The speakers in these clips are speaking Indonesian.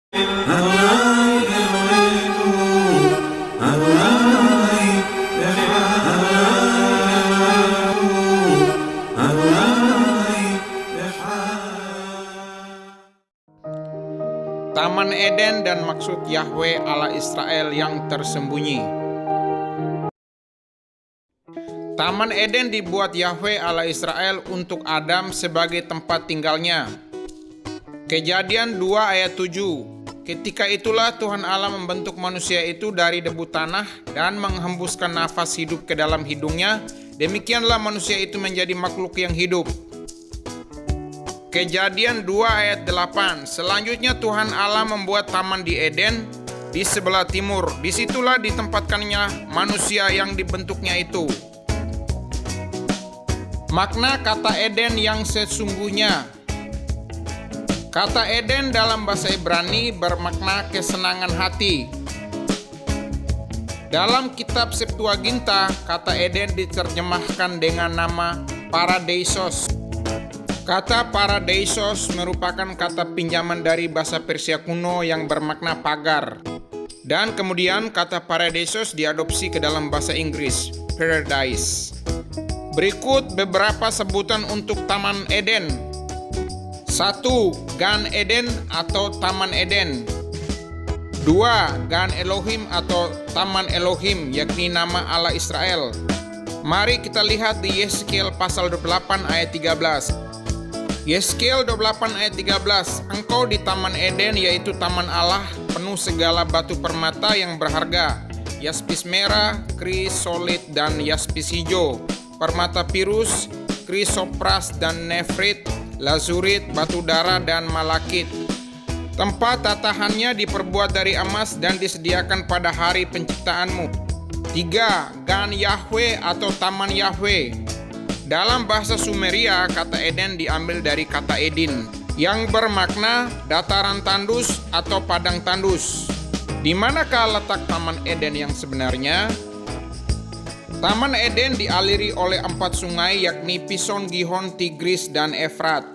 Taman Eden dan maksud Yahwe Allah Israel yang tersembunyi. Taman Eden dibuat Yahwe Allah Israel untuk Adam sebagai tempat tinggalnya. Kejadian 2 ayat 7. Ketika itulah Tuhan Allah membentuk manusia itu dari debu tanah dan menghembuskan nafas hidup ke dalam hidungnya. Demikianlah manusia itu menjadi makhluk yang hidup. Kejadian 2 ayat 8. Selanjutnya Tuhan Allah membuat taman di Eden di sebelah timur. Disitulah ditempatkannya manusia yang dibentuknya itu. Makna kata Eden yang sesungguhnya. Kata Eden dalam bahasa Ibrani bermakna kesenangan hati. Dalam kitab Septuaginta, kata Eden diterjemahkan dengan nama Paradeisos. Kata Paradeisos merupakan kata pinjaman dari bahasa Persia kuno yang bermakna pagar. Dan kemudian kata Paradeisos diadopsi ke dalam bahasa Inggris, Paradise. Berikut beberapa sebutan untuk Taman Eden. 1. Gan Eden atau Taman Eden. 2. Gan Elohim atau Taman Elohim, yakni nama Allah Israel. Mari kita lihat di Yeskiel pasal 28 ayat 13. Yeskiel 28 ayat 13. Engkau di Taman Eden, yaitu Taman Allah, penuh segala batu permata yang berharga, yaspis merah, krisolit, dan yaspis hijau, permata pirus, krisopras dan nefrit, lazurit, batu dara, dan malakit. Tempat tatahannya diperbuat dari emas dan disediakan pada hari penciptaanmu. 3. Gan Yahwe atau Taman Yahwe. Dalam bahasa Sumeria, kata Eden diambil dari kata Edin, yang bermakna dataran tandus atau padang tandus. Di manakah letak Taman Eden yang sebenarnya? Taman Eden dialiri oleh 4 sungai, yakni Pison, Gihon, Tigris, dan Efrat.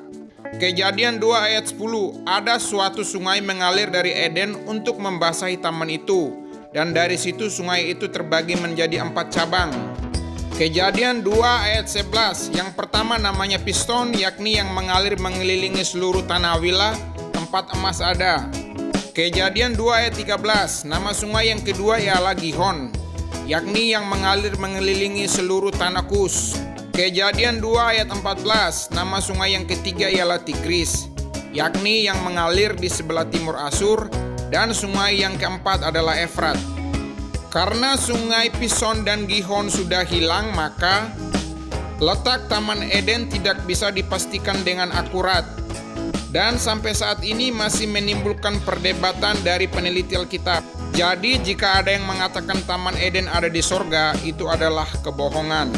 Kejadian 2 ayat 10, ada suatu sungai mengalir dari Eden untuk membasahi taman itu, dan dari situ sungai itu terbagi menjadi 4 cabang. Kejadian 2 ayat 11, yang pertama namanya Piston, yakni yang mengalir mengelilingi seluruh tanah Hawilah, tempat emas ada. Kejadian 2 ayat 13, nama sungai yang kedua ialah Gihon, yakni yang mengalir mengelilingi seluruh tanah Kus. Kejadian 2 ayat 14, nama sungai yang ketiga ialah Tigris, yakni yang mengalir di sebelah timur Asur, dan sungai yang keempat adalah Efrat. Karena sungai Pison dan Gihon sudah hilang, maka letak Taman Eden tidak bisa dipastikan dengan akurat. Dan sampai saat ini masih menimbulkan perdebatan dari peneliti Alkitab. Jadi jika ada yang mengatakan Taman Eden ada di sorga, itu adalah kebohongan.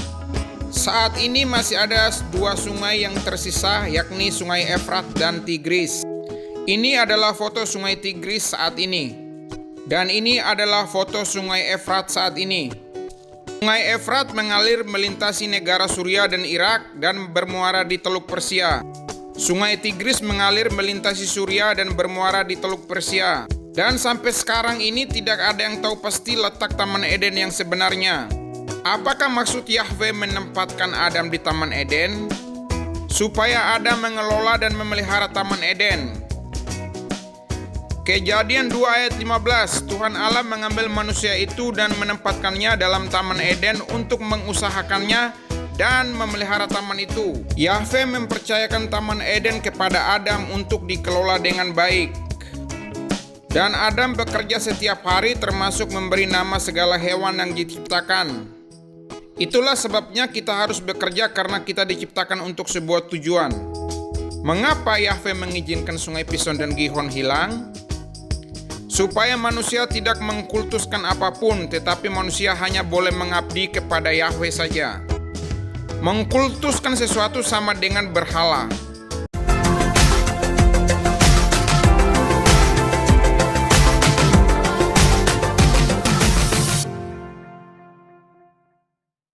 Saat ini masih ada 2 sungai yang tersisa, yakni sungai Efrat dan Tigris. Ini adalah foto sungai Tigris saat ini. Dan ini adalah foto sungai Efrat saat ini. Sungai Efrat mengalir melintasi negara Suriah dan Irak dan bermuara di Teluk Persia. Sungai Tigris mengalir melintasi Suriah dan bermuara di Teluk Persia. Dan sampai sekarang ini tidak ada yang tahu pasti letak Taman Eden yang sebenarnya. Apakah maksud Yahwe menempatkan Adam di Taman Eden? Supaya Adam mengelola dan memelihara Taman Eden. Kejadian 2 ayat 15, Tuhan Allah mengambil manusia itu dan menempatkannya dalam Taman Eden untuk mengusahakannya dan memelihara taman itu. Yahwe mempercayakan Taman Eden kepada Adam untuk dikelola dengan baik. Dan Adam bekerja setiap hari, termasuk memberi nama segala hewan yang diciptakan. Itulah sebabnya kita harus bekerja, karena kita diciptakan untuk sebuah tujuan. Mengapa Yahwe mengizinkan sungai Pison dan Gihon hilang? Supaya manusia tidak mengkultuskan apapun, tetapi manusia hanya boleh mengabdi kepada Yahwe saja. Mengkultuskan sesuatu sama dengan berhala.